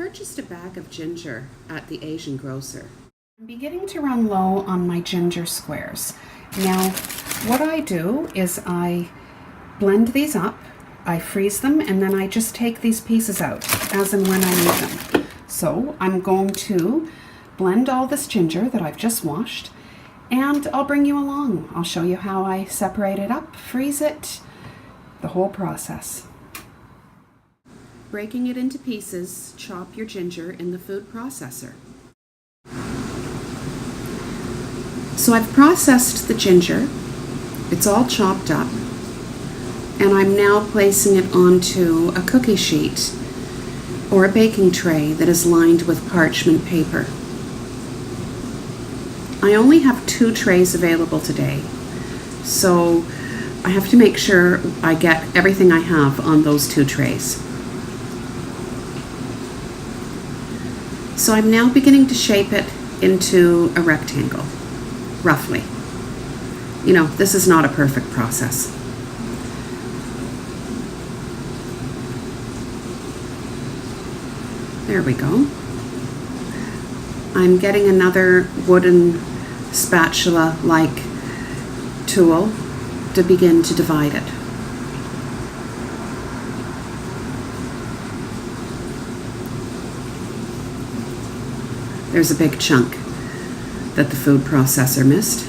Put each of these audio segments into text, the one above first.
purchased a bag of ginger at the Asian grocer. I'm beginning to run low on my ginger squares. Now, what I do is I blend these up, I freeze them, and then I just take these pieces out as and when I need them. So I'm going to blend all this ginger that I've just washed, and I'll bring you along. I'll show you how I separate it up, freeze it, the whole process. Breaking it into pieces, chop your ginger in the food processor. So I've processed the ginger, it's all chopped up, and I'm now placing it onto a cookie sheet or a baking tray that is lined with parchment paper. I only have 2 trays available today, so I have to make sure I get everything I have on those 2 trays. So I'm now beginning to shape it into a rectangle, roughly. You know, this is not a perfect process. There we go. I'm getting another wooden spatula-like tool to begin to divide it. There's a big chunk that the food processor missed.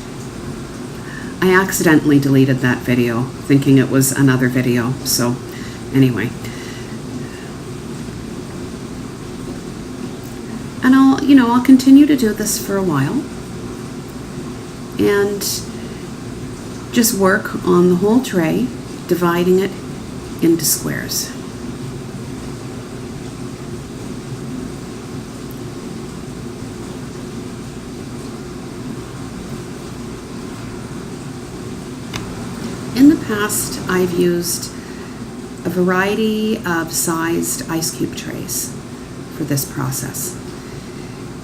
I accidentally deleted that video, thinking it was another video, so anyway. And I'll continue to do this for a while and just work on the whole tray, dividing it into squares. In the past, I've used a variety of sized ice cube trays for this process,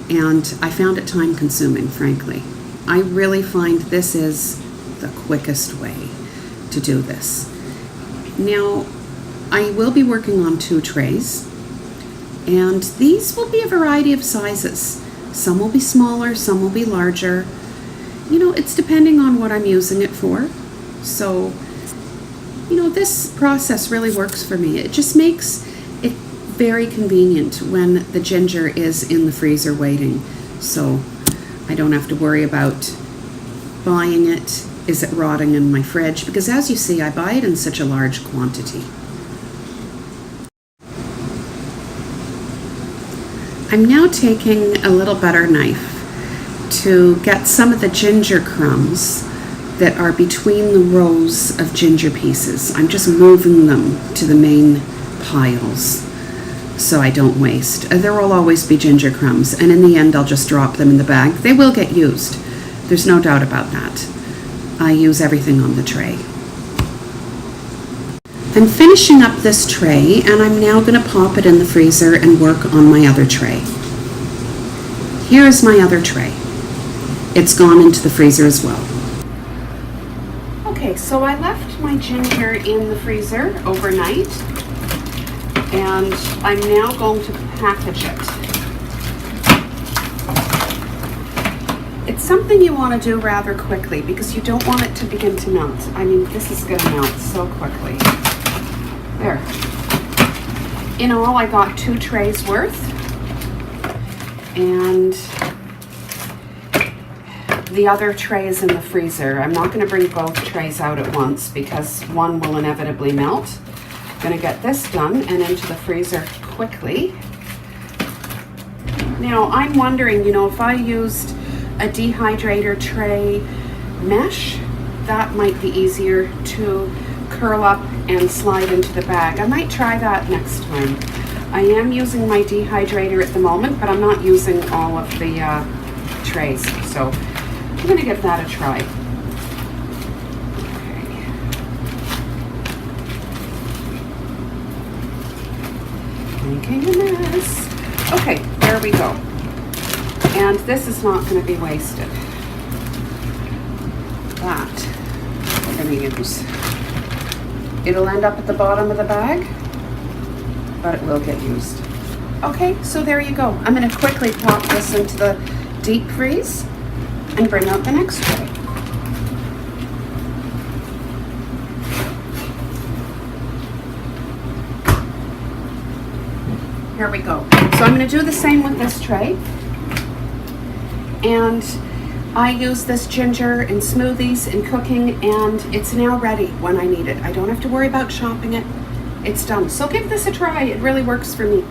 and I found it time consuming, frankly. I really find this is the quickest way to do this. Now, I will be working on 2 trays, and these will be a variety of sizes. Some will be smaller, some will be larger. You know, it's depending on what I'm using it for. So, this process really works for me. It just makes it very convenient when the ginger is in the freezer waiting. So I don't have to worry about buying it. Is it rotting in my fridge? Because as you see, I buy it in such a large quantity. I'm now taking a little butter knife to get some of the ginger crumbs that are between the rows of ginger pieces. I'm just moving them to the main piles so I don't waste. There will always be ginger crumbs, and in the end I'll just drop them in the bag. They will get used. There's no doubt about that. I use everything on the tray. I'm finishing up this tray, and I'm now going to pop it in the freezer and work on my other tray. Here is my other tray. It's gone into the freezer as well. Okay, so I left my ginger in the freezer overnight, and I'm now going to package it. It's something you want to do rather quickly because you don't want it to begin to melt. I mean, this is going to melt so quickly. There. In all, I got 2 trays worth, and the other tray is in the freezer. I'm not going to bring both trays out at once because one will inevitably melt. I'm going to get this done and into the freezer quickly. Now, I'm wondering, if I used a dehydrator tray mesh, that might be easier to curl up and slide into the bag. I might try that next time. I am using my dehydrator at the moment, but I'm not using all of the trays, so I'm going to give that a try. Okay. Making a mess. Okay, there we go. And this is not going to be wasted. That we're going to use. It'll end up at the bottom of the bag, but it will get used. Okay, so there you go. I'm gonna quickly pop this into the deep freeze and bring out the next tray. Here we go. So I'm going to do the same with this tray. And I use this ginger in smoothies and cooking, and it's now ready when I need it. I don't have to worry about chopping it. It's done. So give this a try. It really works for me.